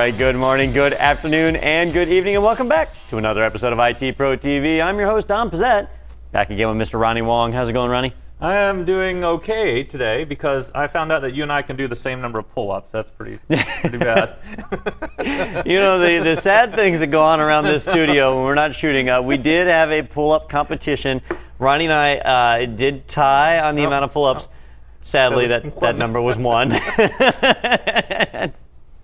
right, good morning, good afternoon, and good evening, and welcome back to another episode of IT Pro TV. I'm your host, Don Pizzette, back again with Mr. Ronnie Wong. How's it going, Ronnie? I am doing okay today because I found out that you and I can do the same number of pull-ups. That's pretty bad. You know, the sad things that go on around this studio when we're not shooting, we did have a pull-up competition. Ronnie and I did tie on the amount of pull-ups. Sadly, that number was 1.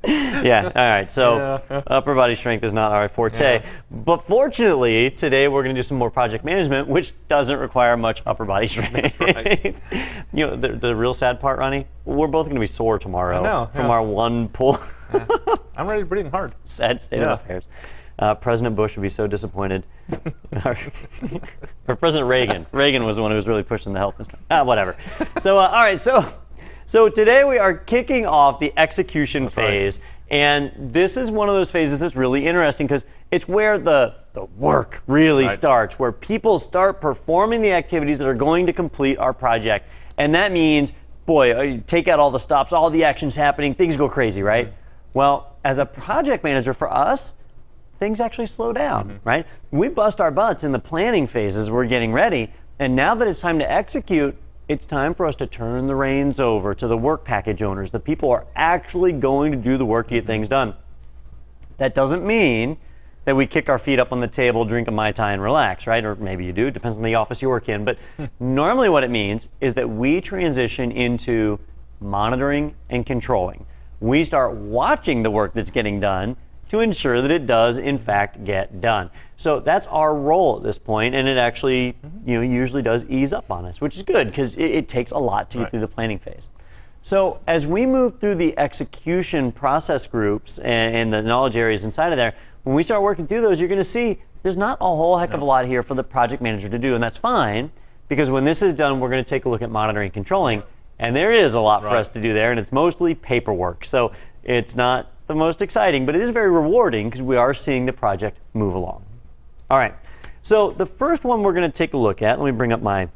Yeah, all right, so upper body strength is not our forte. Yeah. But fortunately, today we're going to do some more project management, which doesn't require much upper body strength. That's right. You know, the real sad part, Ronnie, we're both going to be sore tomorrow from our one pull. I'm ready to breathe hard. Sad state of affairs. President Bush would be so disappointed. Or President Reagan. Reagan was the one who was really pushing the health and stuff. Whatever. So, all right, So today we are kicking off the execution phase, and this is one of those phases that's really interesting because it's where the work really starts, where people start performing the activities that are going to complete our project. And that means, boy, you take out all the stops, all the actions happening, things go crazy, right? Well, as a project manager for us, things actually slow down, right? We bust our butts in the planning phases, we're getting ready, and now that it's time to execute, it's time for us to turn the reins over to the work package owners. The people are actually going to do the work to get things done. That doesn't mean that we kick our feet up on the table, drink a Mai Tai, and relax, right? Or maybe you do, depends on the office you work in. But normally what it means is that we transition into monitoring and controlling. We start watching the work that's getting done to ensure that it does, in fact, get done. So that's our role at this point, and it actually, usually does ease up on us, which is good because it takes a lot to get through the planning phase. So as we move through the execution process groups and the knowledge areas inside of there, when we start working through those, you're going to see there's not a whole heck of a lot here for the project manager to do, and that's fine because when this is done, we're going to take a look at monitoring and controlling, and there is a lot for us to do there, and it's mostly paperwork. So it's not the most exciting, but it is very rewarding because we are seeing the project move along. All right, so the first one we're going to take a look at, let me bring up my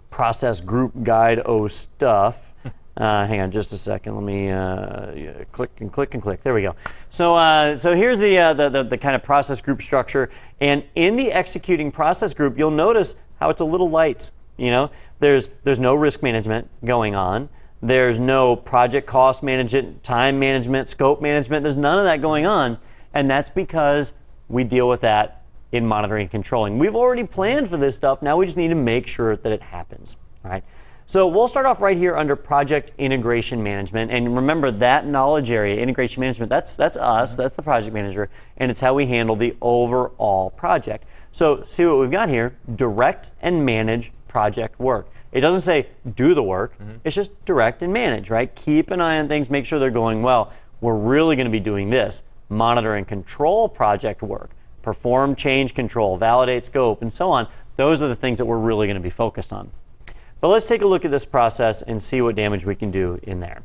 process group guide stuff. Hang on just a second. Let me click and click and click. There we go. So here's the kind of process group structure, and in the executing process group, you'll notice how it's a little light. There's no risk management going on. There's no project cost management, time management, scope management. There's none of that going on, and that's because we deal with that in monitoring and controlling. We've already planned for this stuff. Now we just need to make sure that it happens. All right. So we'll start off right here under project integration management, and remember that knowledge area, integration management. That's us. That's the project manager, and it's how we handle the overall project. So see what we've got here: direct and manage project work. It doesn't say do the work, it's just direct and manage, right? Keep an eye on things, make sure they're going well. We're really going to be doing this: monitor and control project work, perform change control, validate scope, and so on. Those are the things that we're really going to be focused on. But let's take a look at this process and see what damage we can do in there.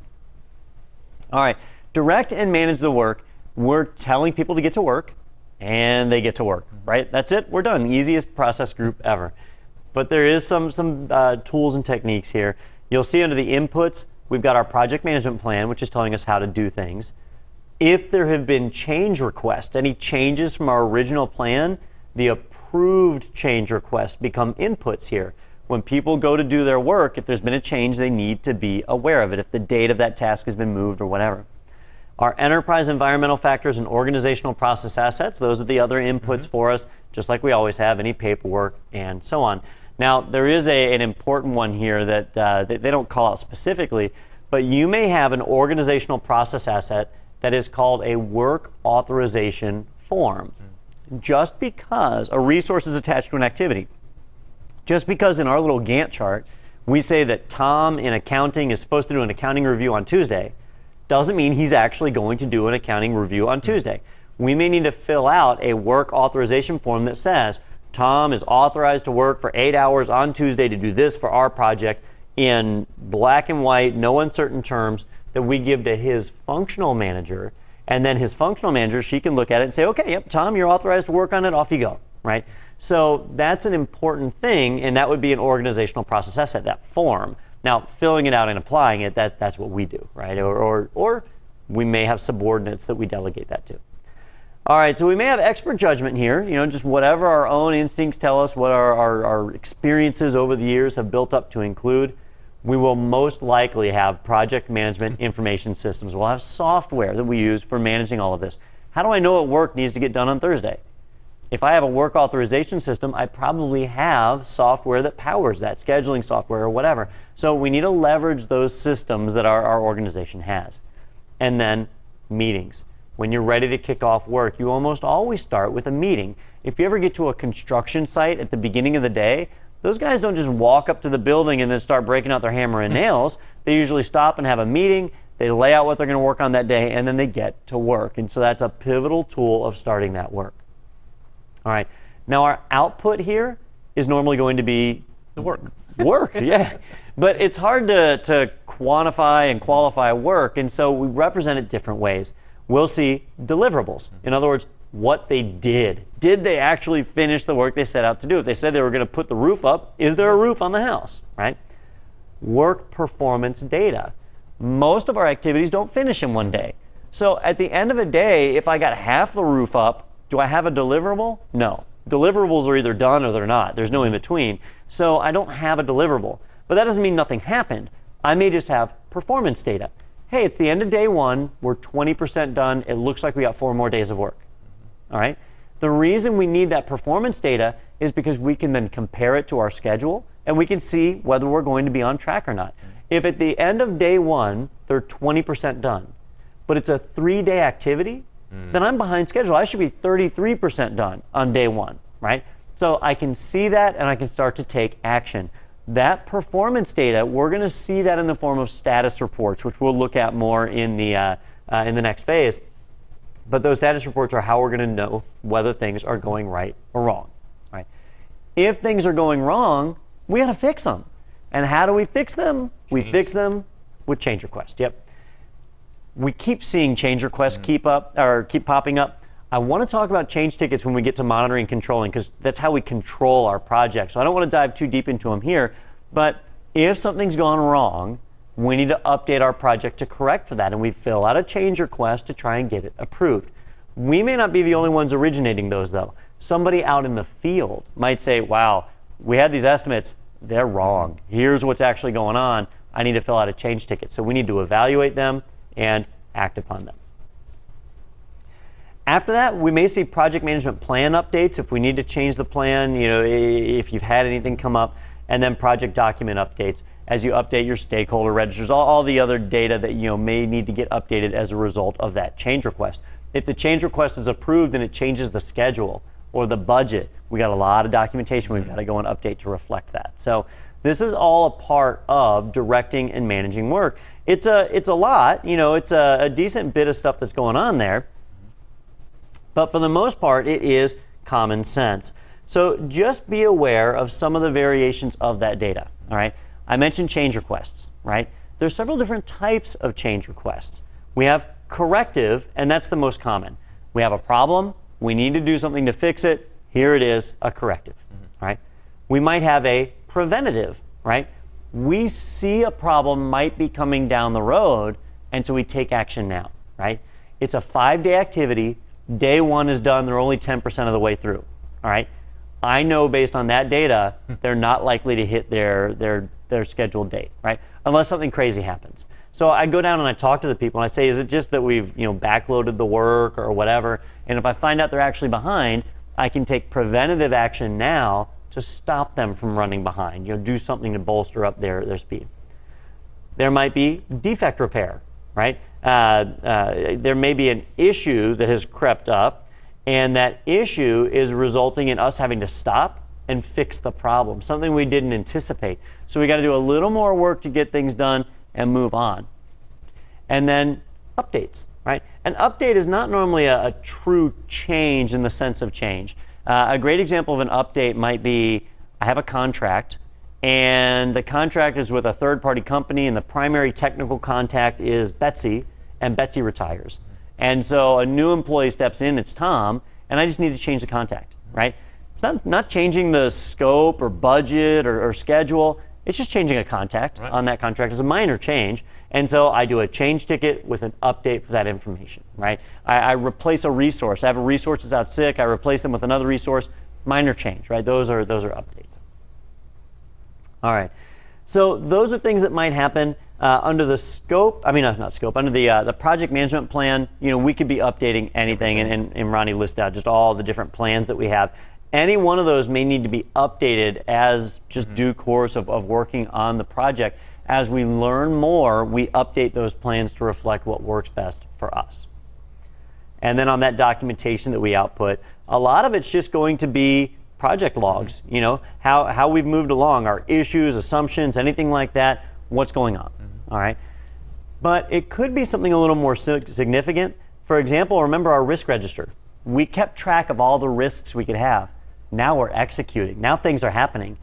All right, direct and manage the work. We're telling people to get to work, and they get to work, right? That's it, we're done. Easiest process group ever. But there is some tools and techniques here. You'll see under the inputs, we've got our project management plan, which is telling us how to do things. If there have been change requests, any changes from our original plan, the approved change requests become inputs here. When people go to do their work, if there's been a change, they need to be aware of it, if the date of that task has been moved or whatever. Our enterprise environmental factors and organizational process assets, those are the other inputs for us, just like we always have, any paperwork and so on. Now, there is an important one here that they don't call out specifically, but you may have an organizational process asset that is called a work authorization form. Just because a resource is attached to an activity, just because in our little Gantt chart, we say that Tom in accounting is supposed to do an accounting review on Tuesday, doesn't mean he's actually going to do an accounting review on Tuesday. We may need to fill out a work authorization form that says, Tom is authorized to work for 8 hours on Tuesday to do this for our project in black and white, no uncertain terms, that we give to his functional manager. And then his functional manager, she can look at it and say, okay, yep, Tom, you're authorized to work on it, off you go, right? So that's an important thing, and that would be an organizational process asset, that form. Now, filling it out and applying it, that's what we do, right? Or We may have subordinates that we delegate that to. All right, so we may have expert judgment here, just whatever our own instincts tell us, what our experiences over the years have built up to include. We will most likely have project management information systems. We'll have software that we use for managing all of this. How do I know what work needs to get done on Thursday? If I have a work authorization system, I probably have software that powers that, scheduling software or whatever. So we need to leverage those systems that our organization has. And then meetings. When you're ready to kick off work, you almost always start with a meeting. If you ever get to a construction site at the beginning of the day, those guys don't just walk up to the building and then start breaking out their hammer and nails. They usually stop and have a meeting, they lay out what they're going to work on that day, and then they get to work. And so that's a pivotal tool of starting that work. All right, now our output here is normally going to be The work. Work, yeah. But it's hard to quantify and qualify work, and so we represent it different ways. We'll see deliverables. In other words, what they did. Did they actually finish the work they set out to do? If they said they were going to put the roof up, is there a roof on the house, right? Work performance data. Most of our activities don't finish in one day. So at the end of a day, if I got half the roof up, do I have a deliverable? No. Deliverables are either done or they're not. There's no in between. So I don't have a deliverable. But that doesn't mean nothing happened. I may just have performance data. Hey, it's the end of day one. We're 20% done. It looks like we got 4 more days of work. All right? The reason we need that performance data is because we can then compare it to our schedule and we can see whether we're going to be on track or not. If at the end of day one, they're 20% done, but it's a 3-day activity, then I'm behind schedule. I should be 33% done on day one, right? So I can see that and I can start to take action. That performance data, we're going to see that in the form of status reports, which we'll look at more in the next phase. But those status reports are how we're going to know whether things are going right or wrong, right? If things are going wrong, we got to fix them. And how do we fix them? We fix them with change requests. Yep. We keep seeing change requests keep popping up. I want to talk about change tickets when we get to monitoring and controlling, because that's how we control our project. So I don't want to dive too deep into them here, but if something's gone wrong, we need to update our project to correct for that, and we fill out a change request to try and get it approved. We may not be the only ones originating those, though. Somebody out in the field might say, wow, we had these estimates, they're wrong. Here's what's actually going on. I need to fill out a change ticket. So we need to evaluate them and act upon them. After that, we may see project management plan updates if we need to change the plan, if you've had anything come up, and then project document updates as you update your stakeholder registers, all the other data that may need to get updated as a result of that change request. If the change request is approved and it changes the schedule or the budget, we got a lot of documentation we've got to go and update to reflect that. So this is all a part of directing and managing work. It's a lot, it's a decent bit of stuff that's going on there. But for the most part, it is common sense. So just be aware of some of the variations of that data, all right? I mentioned change requests, right? There's several different types of change requests. We have corrective, and that's the most common. We have a problem, we need to do something to fix it, here it is, a corrective, right? We might have a preventative, right? We see a problem might be coming down the road, and so we take action now, right? It's a 5-day activity. Day one is done, they're only 10% of the way through, all right? I know based on that data, they're not likely to hit their scheduled date, right? Unless something crazy happens. So I go down and I talk to the people and I say, is it just that we've backloaded the work or whatever? And if I find out they're actually behind, I can take preventative action now to stop them from running behind, do something to bolster up their speed. There might be defect repair, right? There may be an issue that has crept up, and that issue is resulting in us having to stop and fix the problem, something we didn't anticipate. So we got to do a little more work to get things done and move on. And then updates, right? An update is not normally a true change in the sense of change. A great example of an update might be, I have a contract, and the contract is with a third-party company, and the primary technical contact is Betsy, and Betsy retires. And so a new employee steps in, it's Tom, and I just need to change the contact, right? It's not changing the scope or budget or schedule. It's just changing a contact Right. on that contract. It's a minor change. And so I do a change ticket with an update for that information, right? I replace a resource. I have a resource that's out sick. I replace them with another resource. Minor change, right? Those are updates. All right. So those are things that might happen under the scope. I mean, not scope. Under the project management plan, we could be updating anything, and Ronnie listed out just all the different plans that we have. Any one of those may need to be updated as just due course of working on the project. As we learn more, we update those plans to reflect what works best for us. And then on that documentation that we output, a lot of it's just going to be project logs, how we've moved along, our issues, assumptions, anything like that, what's going on, all right? But it could be something a little more significant. For example, remember our risk register. We kept track of all the risks we could have. Now we're executing. Now things are happening.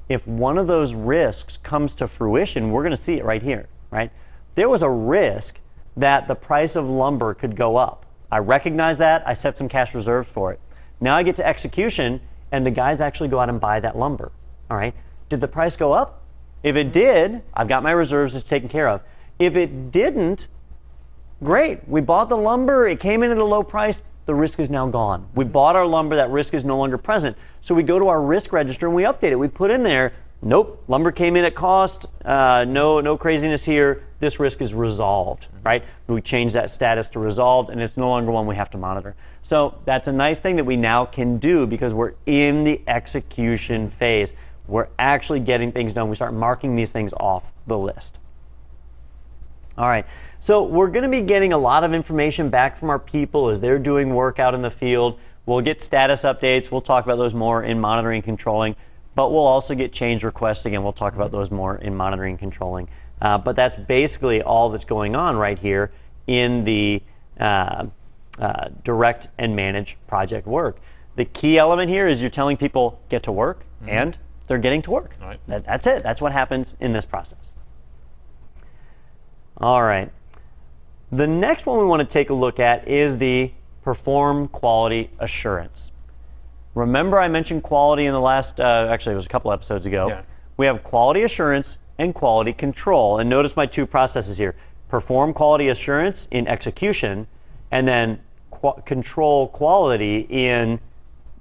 If one of those risks comes to fruition, we're going to see it right here, right? There was a risk that the price of lumber could go up. I recognize that. I set some cash reserves for it. Now I get to execution, and the guys actually go out and buy that lumber, all right? Did the price go up? If it did, I've got my reserves it's taken care of. If it didn't, great. We bought the lumber. It came in at a low price. The risk is now gone. We bought our lumber. That risk is no longer present. So we go to our risk register and we update it. We put in there, nope, lumber came in at cost. No craziness here. This risk is resolved, right? We change that status to resolved, and it's no longer one we have to monitor. So that's a nice thing that we now can do because we're in the execution phase. We're actually getting things done. We start marking these things off the list. All right, so we're going to be getting a lot of information back from our people as they're doing work out in the field. We'll get status updates. We'll talk about those more in monitoring and controlling, but we'll also get change requests. Again, we'll talk about those more in monitoring and controlling. But that's basically all that's going on right here in the direct and manage project work. The key element here is you're telling people get to work, and they're getting to work. Right. That's it. That's what happens in this process. All right. The next one we want to take a look at is the perform quality assurance. Remember I mentioned quality in the last, actually it was a couple episodes ago. Yeah. We have quality assurance and quality control. And notice my two processes here. Perform quality assurance in execution, and then control quality in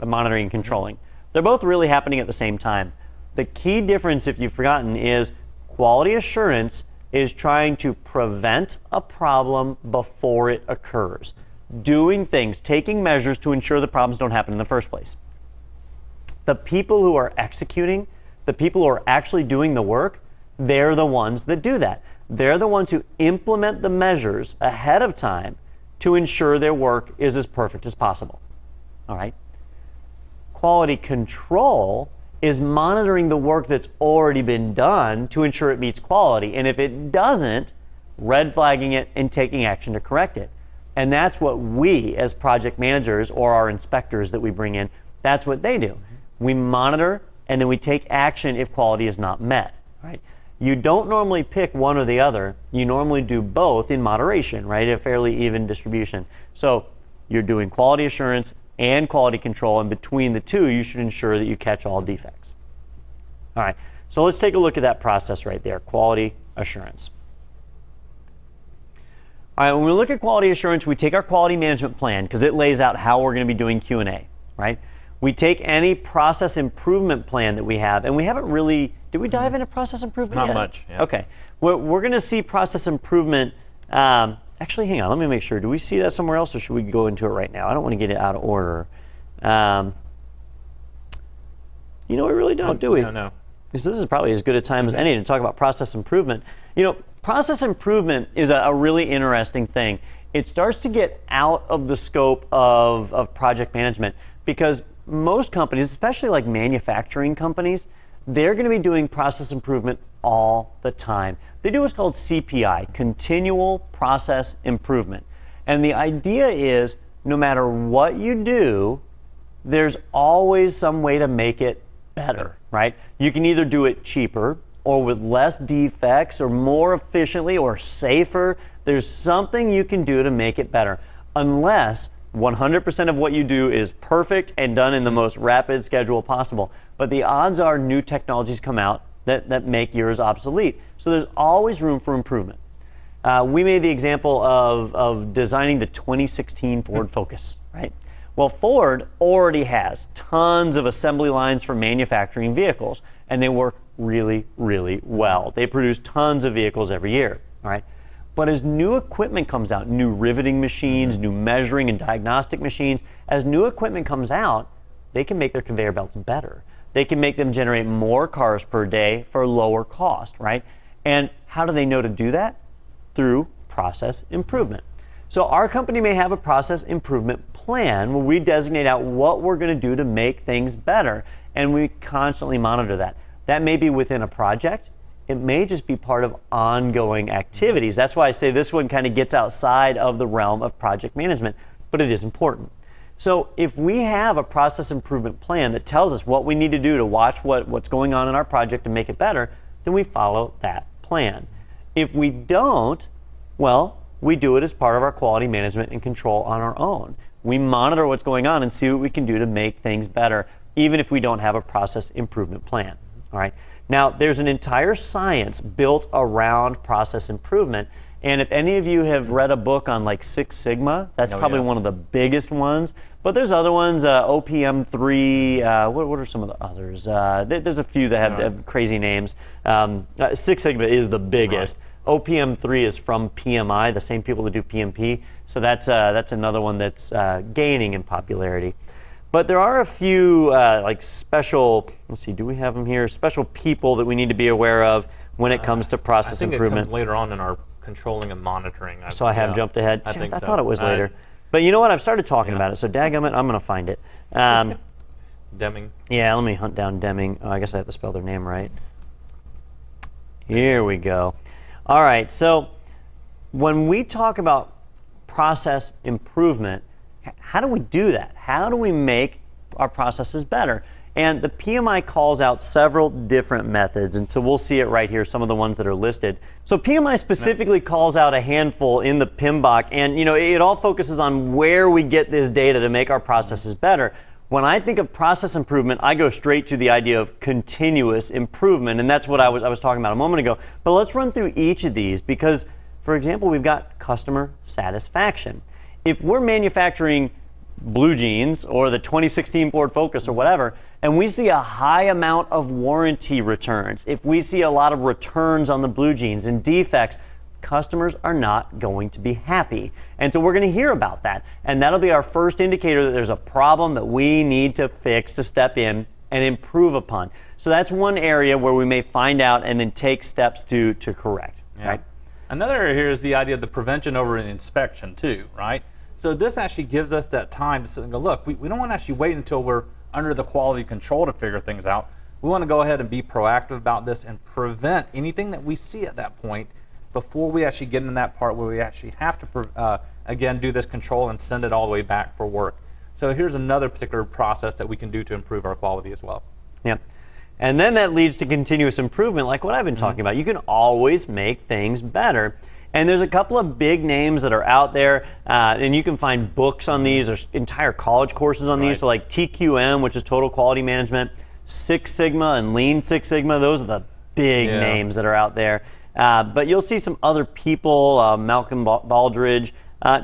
monitoring and controlling. They're both really happening at the same time. The key difference, if you've forgotten, is quality assurance is trying to prevent a problem before it occurs. Doing things, taking measures to ensure the problems don't happen in the first place. The people who are executing, the people who are actually doing the work, they're the ones that do that. They're the ones who implement the measures ahead of time to ensure their work is as perfect as possible. All right? Quality control is monitoring the work that's already been done to ensure it meets quality. And if it doesn't, red flagging it and taking action to correct it. And that's what we, as project managers or our inspectors that we bring in, that's what they do. We monitor and then we take action if quality is not met, right? You don't normally pick one or the other. You normally do both in moderation, right? A fairly even distribution. So you're doing quality assurance and quality control, and between the two, you should ensure that you catch all defects. All right, so let's take a look at that process right there, quality assurance. All right, when we look at quality assurance, we take our quality management plan because it lays out how we're going to be doing Q&A, right? We take any process improvement plan that we have, and we haven't really, did we dive into process improvement Not yet? much, yeah. Okay, we're going to see process improvement. Actually, hang on, let me make sure. Do we see that somewhere else, or should we go into it right now? I don't want to get it out of order. We really don't, do we? No. Because this is probably as good a time as any to talk about process improvement. Process improvement is a really interesting thing. It starts to get out of the scope of project management because most companies, especially like manufacturing companies, they're going to be doing process improvement all the time. They do what's called CPI, Continual Process Improvement. And the idea is no matter what you do, there's always some way to make it better, right? You can either do it cheaper or with less defects or more efficiently or safer. There's something you can do to make it better, unless 100% of what you do is perfect and done in the most rapid schedule possible. But the odds are new technologies come out that make yours obsolete. So there's always room for improvement. We made the example of designing the 2016 Ford Focus, right? Well, Ford already has tons of assembly lines for manufacturing vehicles, and they work really, really well. They produce tons of vehicles every year, all right? But as new equipment comes out, new riveting machines, new measuring and diagnostic machines, as new equipment comes out, they can make their conveyor belts better. They can make them generate more cars per day for lower cost, right? And how do they know to do that? Through process improvement. So our company may have a process improvement plan where we designate out what we're going to do to make things better, and we constantly monitor that. That may be within a project. It may just be part of ongoing activities. That's why I say this one kind of gets outside of the realm of project management, but it is important. So if we have a process improvement plan that tells us what we need to do to watch what's going on in our project and make it better, then we follow that plan. If we don't, well, we do it as part of our quality management and control on our own. We monitor what's going on and see what we can do to make things better, even if we don't have a process improvement plan. All right. Now, there's an entire science built around process improvement. And if any of you have read a book on like Six Sigma, that's probably one of the biggest ones. But there's other ones, OPM3, what are some of the others? There's a few that have crazy names. Six Sigma is the biggest. Right. OPM3 is from PMI, the same people that do PMP. So that's another one that's gaining in popularity. But there are a few like special, let's see, do we have them here? Special people that we need to be aware of when it comes to process improvement. It comes later on in our controlling and monitoring. So I have jumped ahead. I think so. Thought it was later. But you know what? I've started talking about it, so dadgummit, I'm going to find it. Deming. Yeah, let me hunt down Deming. Oh, I guess I have to spell their name right. Here we go. All right, so when we talk about process improvement, how do we do that? How do we make our processes better? And the PMI calls out several different methods, and so we'll see it right here, some of the ones that are listed. So PMI specifically calls out a handful in the PMBOK, and you know, it all focuses on where we get this data to make our processes better. When I think of process improvement, I go straight to the idea of continuous improvement, and that's what I was talking about a moment ago. But let's run through each of these because, for example, we've got customer satisfaction. If we're manufacturing blue jeans or the 2016 Ford Focus or whatever, and we see a high amount of warranty returns, if we see a lot of returns on the blue jeans and defects, customers are not going to be happy. And so we're going to hear about that. And that'll be our first indicator that there's a problem that we need to fix, to step in and improve upon. So that's one area where we may find out and then take steps to correct. Yeah. Right? Another area here is the idea of the prevention over an inspection too, right? So this actually gives us that time to sit and go, look, we don't want to actually wait until we're under the quality control to figure things out. We want to go ahead and be proactive about this and prevent anything that we see at that point before we actually get in that part where we actually have to, again, do this control and send it all the way back for work. So here's another particular process that we can do to improve our quality as well. Yeah. And then that leads to continuous improvement, like what I've been talking about. You can always make things better. And there's a couple of big names that are out there, and you can find books on these. There's entire college courses on these. So like TQM, which is Total Quality Management, Six Sigma and Lean Six Sigma. Those are the big names that are out there. But you'll see some other people, Malcolm Baldrige.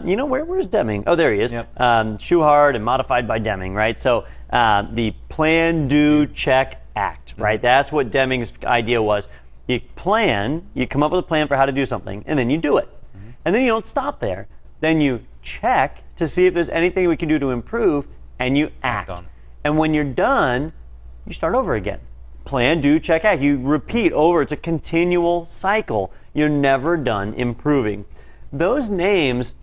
You know, where's Deming? Oh, there he is. Yep. Schuhard and modified by Deming, right? So the Plan, Do, Check, Act, right? That's what Deming's idea was. You plan, you come up with a plan for how to do something, and then you do it. And then you don't stop there. Then you check to see if there's anything we can do to improve, and you act. And when you're done, you start over again. Plan, do, check, act. You repeat over. It's a continual cycle. You're never done improving. Those names,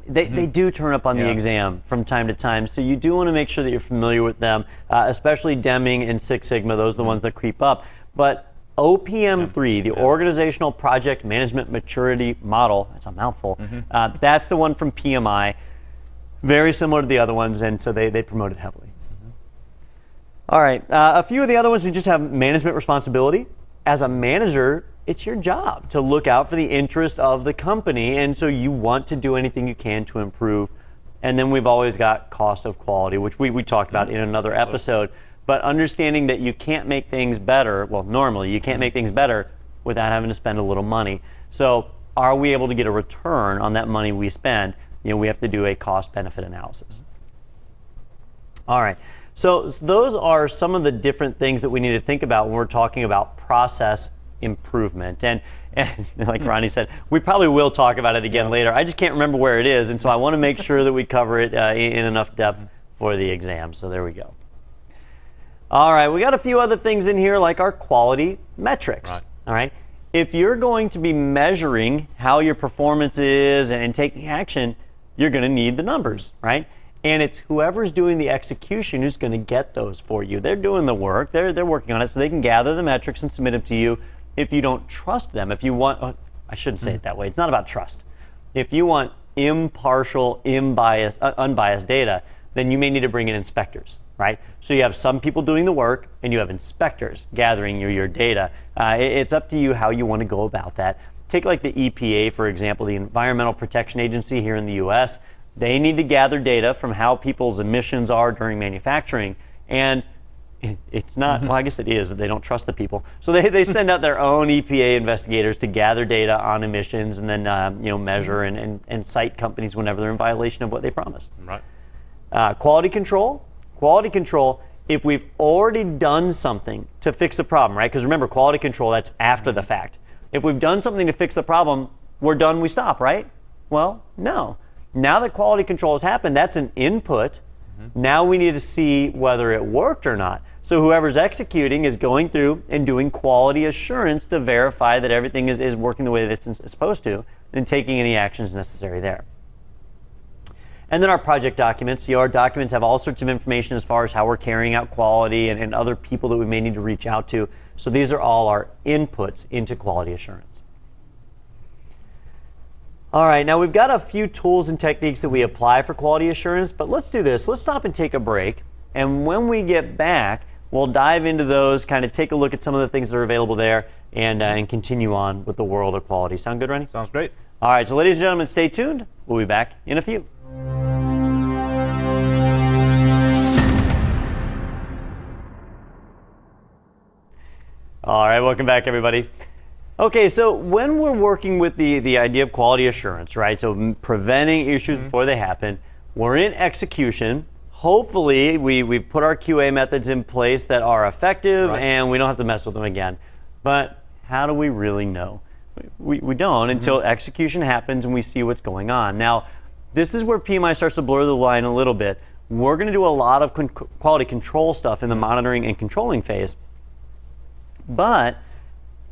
they do turn up on the exam from time to time, so you do want to make sure that you're familiar with them, especially Deming and Six Sigma. Those are the ones that creep up. But OPM3, the Organizational Project Management Maturity Model, that's a mouthful, that's the one from PMI, very similar to the other ones, and so they promote it heavily. All right, a few of the other ones, we just have management responsibility. As a manager, it's your job to look out for the interest of the company, and so you want to do anything you can to improve. And then we've always got cost of quality, which we talked about in another episode. but understanding that you can't make things better, well, normally you can't make things better without having to spend a little money. So are we able to get a return on that money we spend? We have to do a cost-benefit analysis. All right, so those are some of the different things that we need to think about when we're talking about process improvement. And like Ronnie said, we probably will talk about it again later. I just can't remember where it is, and so I want to make sure that we cover it in enough depth for the exam. So there we go. All right, we got a few other things in here like our quality metrics. Right. All right, if you're going to be measuring how your performance is and taking action, you're going to need the numbers, right? And it's whoever's doing the execution who's going to get those for you. They're doing the work. They're working on it, so they can gather the metrics and submit them to you. If you don't trust them, if you want, I shouldn't say it that way. It's not about trust. If you want impartial, unbiased data, then you may need to bring in inspectors, right? So you have some people doing the work, and you have inspectors gathering your data. It's up to you how you want to go about that. Take like the EPA, for example, the Environmental Protection Agency here in the US. They need to gather data from how people's emissions are during manufacturing. And it's not, well, I guess it is that they don't trust the people. So they send out their own EPA investigators to gather data on emissions and then measure and cite companies whenever they're in violation of what they promise. Right. Quality control. Quality control, if we've already done something to fix the problem, right? Because remember, quality control, that's after the fact. If we've done something to fix the problem, we're done, we stop, right? Well, no. Now that quality control has happened, that's an input. Now we need to see whether it worked or not. So whoever's executing is going through and doing quality assurance to verify that everything is working the way that it's supposed to, and taking any actions necessary there. And then our project documents. Our documents have all sorts of information as far as how we're carrying out quality and other people that we may need to reach out to. So these are all our inputs into quality assurance. All right, now we've got a few tools and techniques that we apply for quality assurance, but let's do this. Let's stop and take a break. And when we get back, we'll dive into those, kind of take a look at some of the things that are available there, and continue on with the world of quality. Sound good, Ronnie? Sounds great. All right, so ladies and gentlemen, stay tuned. We'll be back in a few. All right, welcome back, everybody. Okay, so when we're working with the idea of quality assurance, right, so preventing issues before they happen, we're in execution. Hopefully, we've put our QA methods in place that are effective, Right. and we don't have to mess with them again. But how do we really know? We don't until execution happens and we see what's going on. Now, this is where PMI starts to blur the line a little bit. We're going to do a lot of quality control stuff in the monitoring and controlling phase. But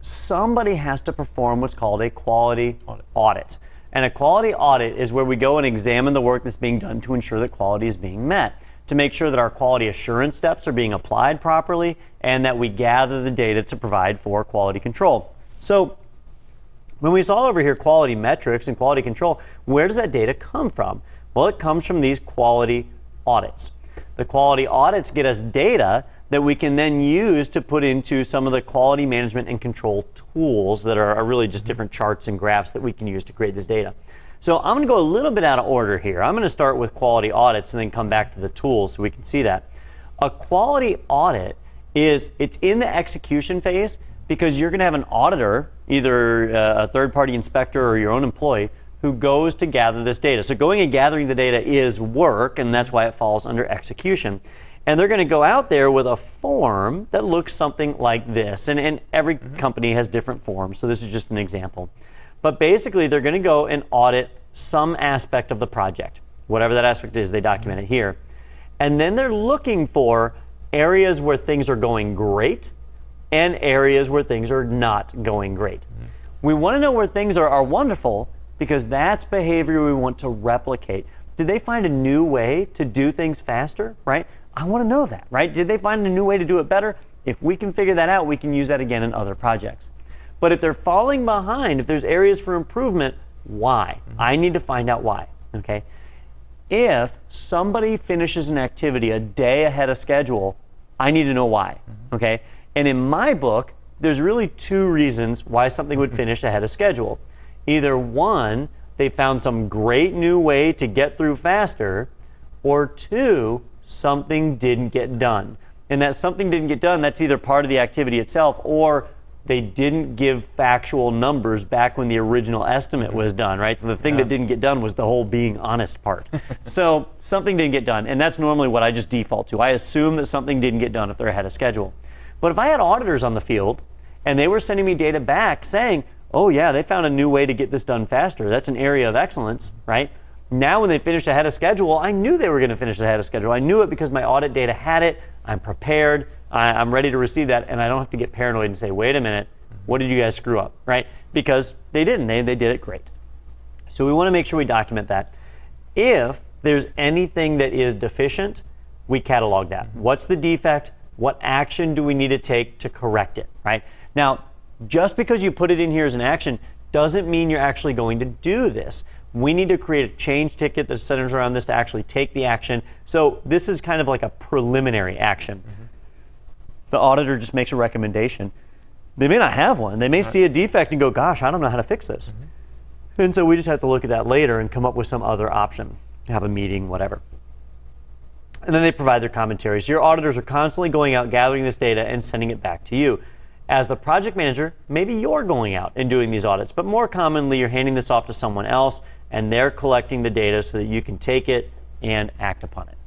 somebody has to perform what's called a quality audit. And a quality audit is where we go and examine the work that's being done to ensure that quality is being met, to make sure that our quality assurance steps are being applied properly, and that we gather the data to provide for quality control. So when we saw over here quality metrics and quality control, where does that data come from? Well, it comes from these quality audits. The quality audits get us data that we can then use to put into some of the quality management and control tools that are really just different charts and graphs that we can use to create this data. So I'm going to go a little bit out of order here. I'm going to start with quality audits and then come back to the tools so we can see that. A quality audit it's in the execution phase because you're going to have an auditor, either a third-party inspector or your own employee, who goes to gather this data. So going and gathering the data is work, and that's why it falls under execution. And they're going to go out there with a form that looks something like this. And every company has different forms, so this is just an example. But basically, they're going to go and audit some aspect of the project. Whatever that aspect is, they document it here. And then they're looking for areas where things are going great and areas where things are not going great. We want to know where things are wonderful because that's behavior we want to replicate. Did they find a new way to do things faster, right? I want to know that, right? Did they find a new way to do it better? If we can figure that out, we can use that again in other projects. But if they're falling behind, if there's areas for improvement, why? I need to find out why, okay? If somebody finishes an activity a day ahead of schedule, I need to know why, okay? And in my book, there's really two reasons why something would finish ahead of schedule. Either one, they found some great new way to get through faster, or two, something didn't get done. and that something didn't get done, that's either part of the activity itself or they didn't give factual numbers back when the original estimate was done, right? So the thing that didn't get done was the whole being honest part. So something didn't get done, and that's normally what I just default to. I assume that something didn't get done if they're ahead of schedule. But if I had auditors on the field and they were sending me data back saying, oh yeah, they found a new way to get this done faster, that's an area of excellence, right? Now when they finished ahead of schedule, I knew they were going to finish ahead of schedule. I knew it because my audit data had it. I'm prepared. I'm ready to receive that, and I don't have to get paranoid and say, wait a minute, what did you guys screw up, right? Because they didn't. They did it great. So we want to make sure we document that. If there's anything that is deficient, we catalog that. What's the defect? What action do we need to take to correct it, right? Now, just because you put it in here as an action doesn't mean you're actually going to do this. We need to create a change ticket that centers around this to actually take the action. So this is kind of like a preliminary action. The auditor just makes a recommendation. They may not have one. They may see a defect and go, gosh, I don't know how to fix this. And so we just have to look at that later and come up with some other option, have a meeting, whatever. And then they provide their commentaries. Your auditors are constantly going out, gathering this data, and sending it back to you. As the project manager, maybe you're going out and doing these audits, but more commonly you're handing this off to someone else and they're collecting the data so that you can take it and act upon it.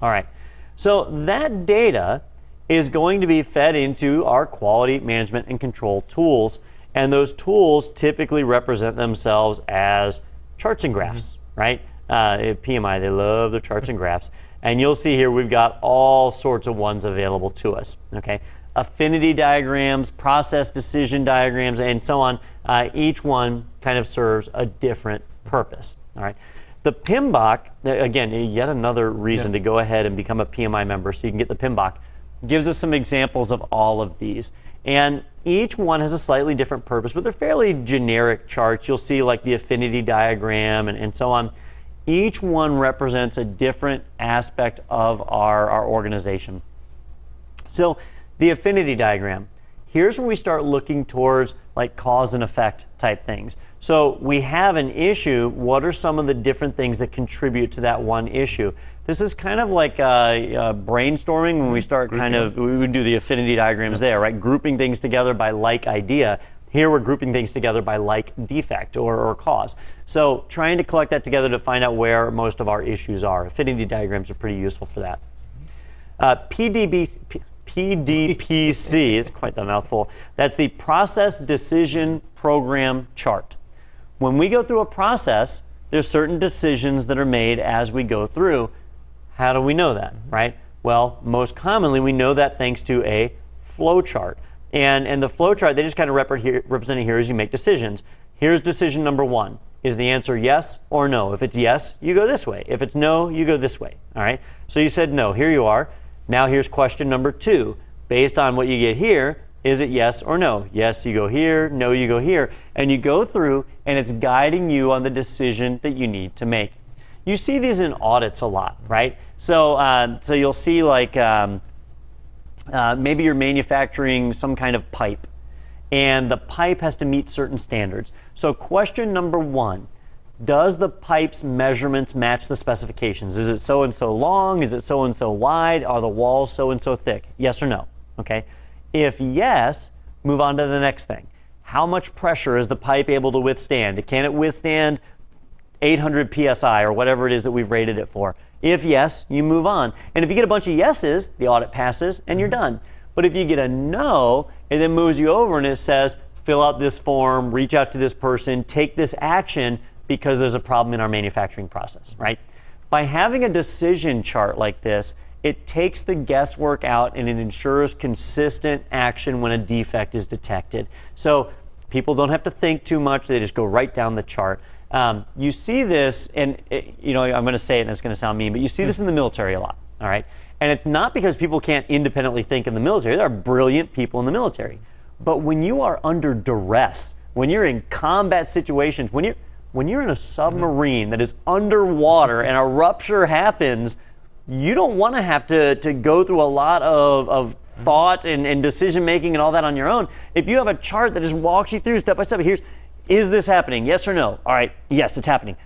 All right, so that data is going to be fed into our quality management and control tools, and those tools typically represent themselves as charts and graphs, right? PMI, they love their charts and graphs, and you'll see here we've got all sorts of ones available to us, okay? Affinity diagrams, process decision diagrams, and so on. Each one kind of serves a different purpose, all right? The PMBOK, again, yet another reason to go ahead and become a PMI member so you can get the PMBOK, gives us some examples of all of these. And each one has a slightly different purpose, but they're fairly generic charts. You'll see like the affinity diagram and so on. Each one represents a different aspect of our organization. So the affinity diagram, here's where we start looking towards like cause and effect type things. So we have an issue. What are some of the different things that contribute to that one issue? This is kind of like brainstorming when we start we would do the affinity diagrams there, right? Grouping things together by like idea. Here we're grouping things together by like defect or cause. So trying to collect that together to find out where most of our issues are. Affinity diagrams are pretty useful for that. PDPC, it's quite the mouthful. That's the Process Decision Program Chart. When we go through a process, there's certain decisions that are made as we go through. How do we know that, right? Well, most commonly we know that thanks to a flow chart. And the flow chart, they just kind of represent it here as you make decisions. Here's decision number one. Is the answer yes or no? If it's yes, you go this way. If it's no, you go this way, all right? So you said no, here you are. Now here's question number two. Based on what you get here, is it yes or no? Yes, you go here, no, you go here. And you go through and it's guiding you on the decision that you need to make. You see these in audits a lot, right? So, so you'll see like maybe you're manufacturing some kind of pipe and the pipe has to meet certain standards. So question number one, does the pipe's measurements match the specifications? Is it so and so long? Is it so and so wide? Are the walls so and so thick? Yes or no? Okay. If yes, move on to the next thing. How much pressure is the pipe able to withstand? Can it withstand 800 psi or whatever it is that we've rated it for? If yes, you move on. And if you get a bunch of yeses, the audit passes and you're done. But if you get a no, it then moves you over and it says, fill out this form, reach out to this person, take this action because there's a problem in our manufacturing process, right? By having a decision chart like this, it takes the guesswork out and it ensures consistent action when a defect is detected. So people don't have to think too much, they just go right down the chart. You see this, and you know, I'm gonna say it and it's gonna sound mean, but you see this in the military a lot, all right? And it's not because people can't independently think in the military. There are brilliant people in the military. But when you are under duress, when you're in combat situations, when you're in a submarine that is underwater and a rupture happens, you don't want to have to go through a lot of thought and decision making and all that on your own. If you have a chart that just walks you through step by step, is this happening? Yes or no? All right, yes, it's happening.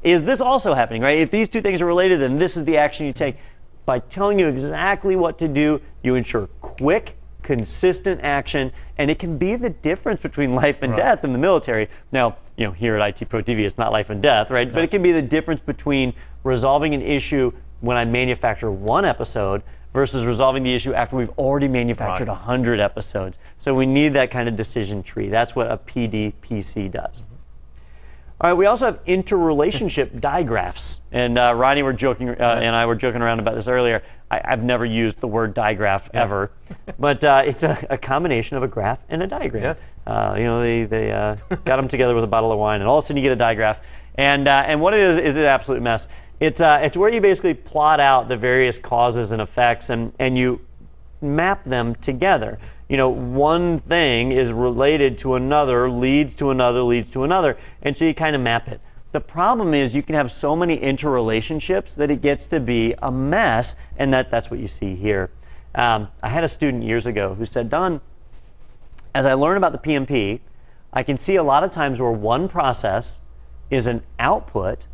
Is this also happening, right? If these two things are related, then this is the action you take. By telling you exactly what to do, you ensure quick, consistent action, and it can be the difference between life and death in the military. Now, here at IT Pro TV, it's not life and death, right? But it can be the difference between resolving an issue when I manufacture one episode versus resolving the issue after we've already manufactured 100 episodes. So we need that kind of decision tree. That's what a PDPC does. All right, we also have interrelationship digraphs. And Ronnie and I were joking around about this earlier. I've never used the word digraph ever, but it's a combination of a graph and a diagram. Yes. They got them together with a bottle of wine, and all of a sudden you get a digraph. And what it is an absolute mess. It's where you basically plot out the various causes and effects, and you map them together. One thing is related to another, leads to another, leads to another, and so you kind of map it. The problem is you can have so many interrelationships that it gets to be a mess, and that's what you see here. I had a student years ago who said, Don, as I learn about the PMP, I can see a lot of times where one process is an output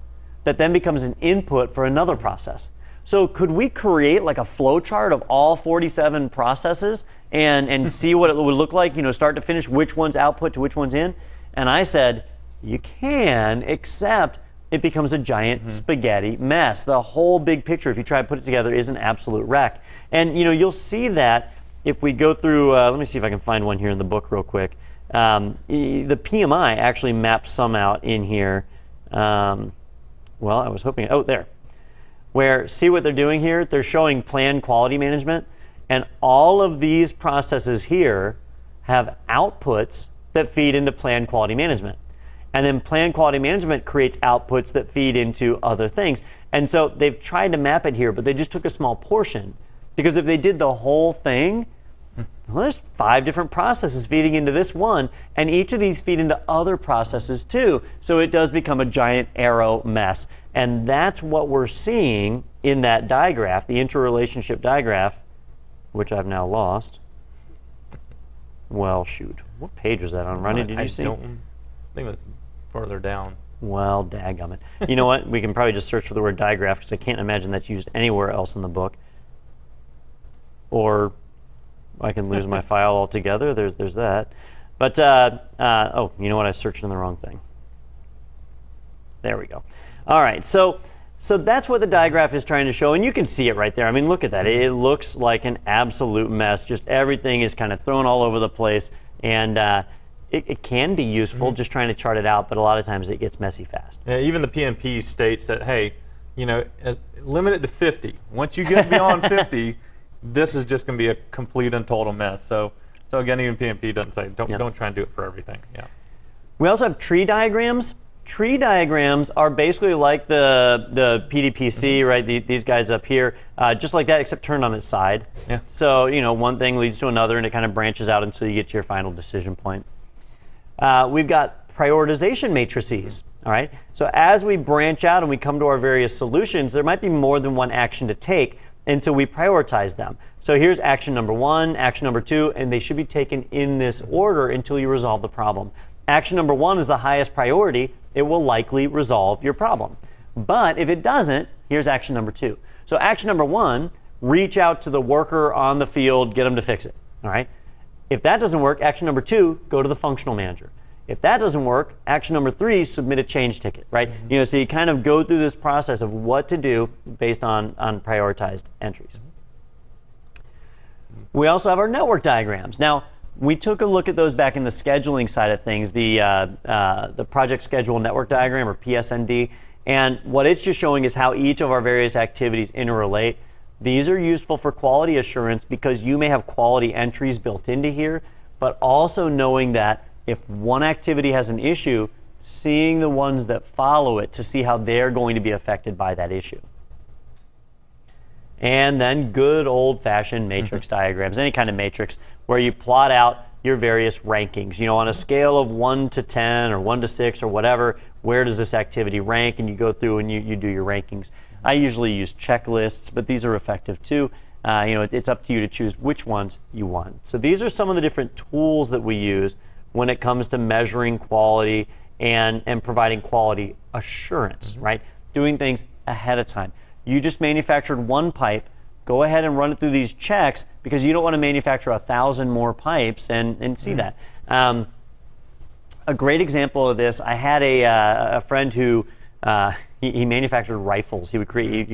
that then becomes an input for another process. So could we create like a flow chart of all 47 processes and see what it would look like, start to finish, which one's output to which one's in? And I said, you can, except it becomes a giant spaghetti mess. The whole big picture, if you try to put it together, is an absolute wreck. And you'll see that if we go through, let me see if I can find one here in the book real quick. The PMI actually maps some out in here. Well, I was hoping, there. Where, see what they're doing here? They're showing planned quality management, and all of these processes here have outputs that feed into planned quality management. And then planned quality management creates outputs that feed into other things. And so they've tried to map it here, but they just took a small portion. Because if they did the whole thing, well, there's 5 different processes feeding into this one, and each of these feed into other processes too. So it does become a giant arrow mess. And that's what we're seeing in that digraph, the interrelationship digraph, which I've now lost. Well, shoot. What page was that on, Ronnie? Did you see? I think it was further down. Well, dadgummit. You know what? We can probably just search for the word digraph, because I can't imagine that's used anywhere else in the book. Or I can lose my file altogether. There's that. But, oh, you know what? I searched in the wrong thing. There we go. All right, so that's what the digraph is trying to show, and you can see it right there. I mean, look at that. It looks like an absolute mess. Just everything is kind of thrown all over the place, and it can be useful just trying to chart it out, but a lot of times it gets messy fast. Yeah, even the PMP states that, hey, limit it to 50. Once you get beyond 50, this is just going to be a complete and total mess. So again, even PMP doesn't say don't try and do it for everything. Yeah. We also have tree diagrams. Tree diagrams are basically like the PDPC, right? These guys up here, just like that, except turned on its side. Yeah. So one thing leads to another, and it kind of branches out until you get to your final decision point. We've got prioritization matrices. All right. So as we branch out and we come to our various solutions, there might be more than one action to take. And so we prioritize them. So here's action number 1, action number 2, and they should be taken in this order until you resolve the problem. Action number 1 is the highest priority. It will likely resolve your problem. But if it doesn't, here's action number 2. So action number 1, reach out to the worker on the field, get them to fix it. All right. If that doesn't work, action number 2, go to the functional manager. If that doesn't work, action number 3, submit a change ticket, right? So you kind of go through this process of what to do based on prioritized entries. We also have our network diagrams. Now, we took a look at those back in the scheduling side of things, the project schedule network diagram, or PSND, and what it's just showing is how each of our various activities interrelate. These are useful for quality assurance because you may have quality entries built into here, but also knowing that if one activity has an issue, seeing the ones that follow it to see how they're going to be affected by that issue. And then good old-fashioned matrix diagrams, any kind of matrix, where you plot out your various rankings. On a scale of 1 to 10 or 1 to 6 or whatever, where does this activity rank? And you go through and you do your rankings. I usually use checklists, but these are effective too. It's up to you to choose which ones you want. So these are some of the different tools that we use when it comes to measuring quality and providing quality assurance, right? Doing things ahead of time. You just manufactured one pipe, go ahead and run it through these checks because you don't want to manufacture 1,000 more pipes and see that. A great example of this, I had a friend who he manufactured rifles. He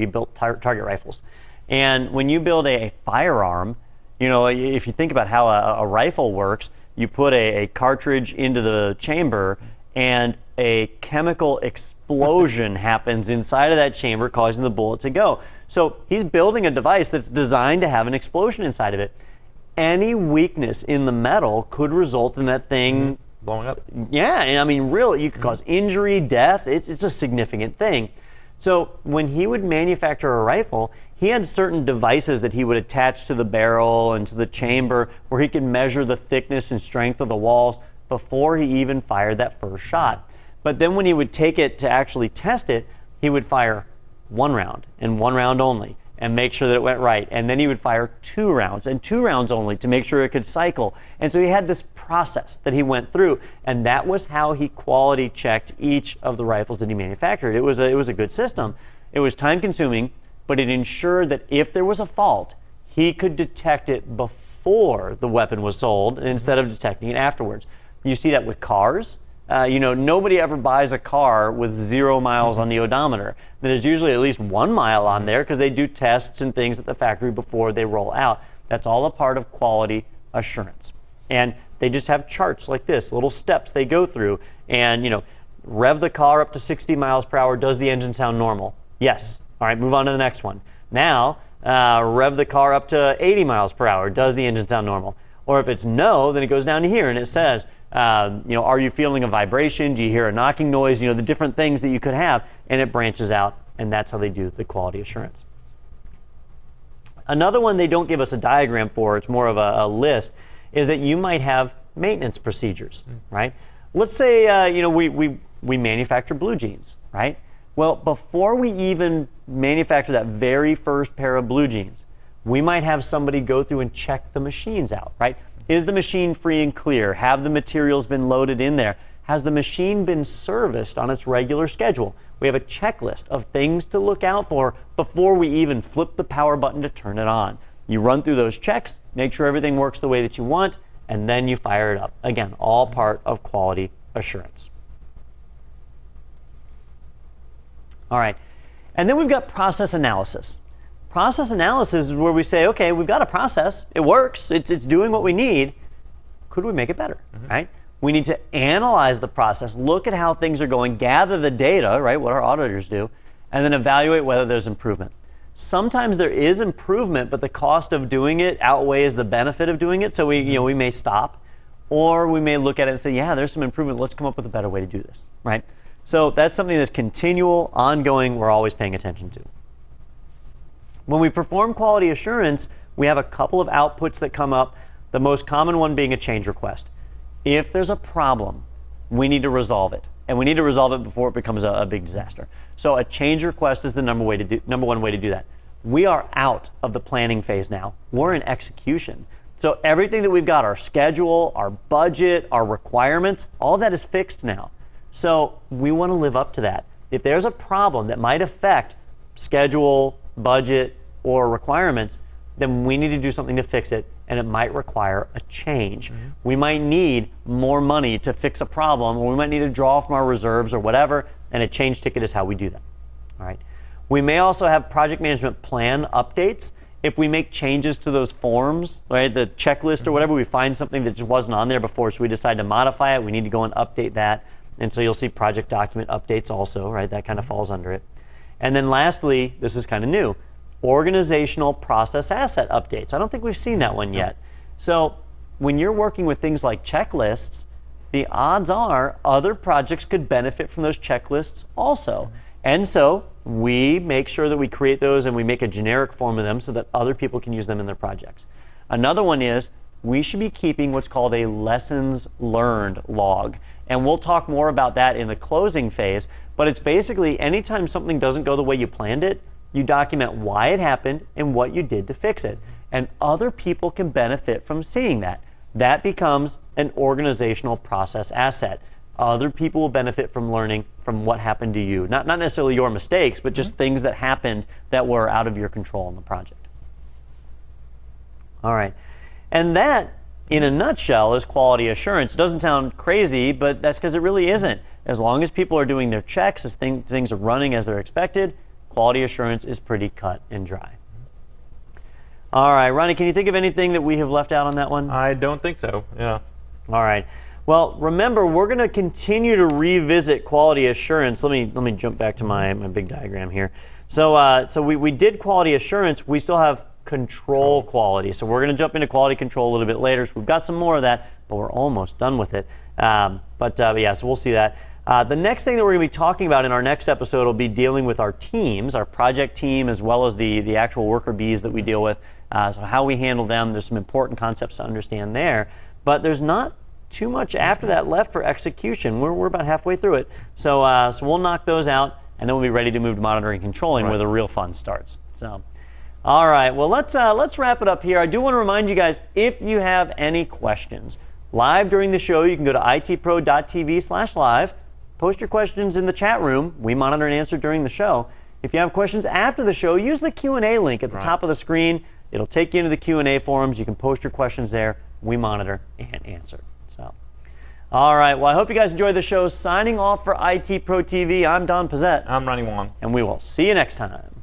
built target rifles. And when you build a firearm, you know, if you think about how a rifle works, you put a cartridge into the chamber and a chemical explosion happens inside of that chamber, causing the bullet to go. So he's building a device that's designed to have an explosion inside of it. Any weakness in the metal could result in that thing blowing up. Yeah, and I mean, really, you could cause injury, death. It's a significant thing. So when he would manufacture a rifle, he had certain devices that he would attach to the barrel and to the chamber where he could measure the thickness and strength of the walls before he even fired that first shot. But then when he would take it to actually test it, he would fire 1 round and 1 round only and make sure that it went right. And then he would fire 2 rounds and 2 rounds only to make sure it could cycle. And so he had this process that he went through, and that was how he quality checked each of the rifles that he manufactured. It was a good system. It was time consuming, but it ensured that if there was a fault, he could detect it before the weapon was sold instead of detecting it afterwards. You see that with cars. You know, nobody ever buys a car with 0 miles on the odometer. There's usually at least 1 mile on there because they do tests and things at the factory before they roll out. That's all a part of quality assurance. And they just have charts like this, little steps they go through. And, you know, rev the car up to 60 miles per hour. Does the engine sound normal? Yes. All right, move on to the next one. Now, rev the car up to 80 miles per hour. Does the engine sound normal? Or if it's no, then it goes down to here and it says, you know, are you feeling a vibration? Do you hear a knocking noise? You know, the different things that you could have, and it branches out, and that's how they do the quality assurance. Another one they don't give us a diagram for, it's more of a list, is that you might have maintenance procedures, right? Let's say, you know, we manufacture blue jeans, right? Well, before we even manufacture that very first pair of blue jeans, we might have somebody go through and check the machines out, right? Is the machine free and clear? Have the materials been loaded in there? Has the machine been serviced on its regular schedule? We have a checklist of things to look out for before we even flip the power button to turn it on. You run through those checks, make sure everything works the way that you want, and then you fire it up. Again, all part of quality assurance. All right, and then we've got process analysis. Process analysis is where we say, okay, we've got a process, it works, it's doing what we need. Could we make it better, right? We need to analyze the process, look at how things are going, gather the data, right, what our auditors do, and then evaluate whether there's improvement. Sometimes there is improvement, but the cost of doing it outweighs the benefit of doing it, so we may stop, or we may look at it and say, yeah, there's some improvement, let's come up with a better way to do this, right? So that's something that's continual, ongoing, we're always paying attention to. When we perform quality assurance, we have a couple of outputs that come up, the most common one being a change request. If there's a problem, we need to resolve it, and we need to resolve it before it becomes a big disaster. So a change request is the number one way to do that. We are out of the planning phase now. We're in execution. So everything that we've got, our schedule, our budget, our requirements, all that is fixed now. So we want to live up to that. If there's a problem that might affect schedule, budget, or requirements, then we need to do something to fix it, and it might require a change. We might need more money to fix a problem, or we might need to draw from our reserves or whatever, and a change ticket is how we do that. All right. We may also have project management plan updates. If we make changes to those forms, right, the checklist or whatever, we find something that just wasn't on there before, so we decide to modify it, we need to go and update that. And so you'll see project document updates also, right? That kind of falls under it. And then lastly, this is kind of new, organizational process asset updates. I don't think we've seen that one yet. So when you're working with things like checklists, the odds are other projects could benefit from those checklists also. And so we make sure that we create those and we make a generic form of them so that other people can use them in their projects. Another one is we should be keeping what's called a lessons learned log. And we'll talk more about that in the closing phase, but it's basically anytime something doesn't go the way you planned it, you document why it happened and what you did to fix it. And other people can benefit from seeing that. That becomes an organizational process asset. Other people will benefit from learning from what happened to you. Not necessarily your mistakes, but just things that happened that were out of your control in the project. All right. And that, in a nutshell, is quality assurance. It doesn't sound crazy, but that's because it really isn't. As long as people are doing their checks, as things are running as they're expected, quality assurance is pretty cut and dry. All right, Ronnie, can you think of anything that we have left out on that one? I don't think so. Yeah. All right. Well, remember, we're going to continue to revisit quality assurance. Let me jump back to my big diagram here. So we did quality assurance. We still have control quality. So we're going to jump into quality control a little bit later. So we've got some more of that, but we're almost done with it. But yeah, so we'll see that. The next thing that we're going to be talking about in our next episode will be dealing with our teams, our project team, as well as the actual worker bees that we deal with. So how we handle them. There's some important concepts to understand there. But there's not too much after that left for execution. We're about halfway through it. So we'll knock those out, and then we'll be ready to move to monitoring and controlling, where the real fun starts. So, all right. Well, let's wrap it up here. I do want to remind you guys, if you have any questions live during the show, you can go to itpro.tv/live. Post your questions in the chat room. We monitor and answer during the show. If you have questions after the show, use the Q&A link at the top of the screen. It'll take you into the Q&A forums. You can post your questions there. We monitor and answer. So, all right. Well, I hope you guys enjoyed the show. Signing off for IT Pro TV, I'm Don Pizzette. I'm Ronnie Wong. And we will see you next time.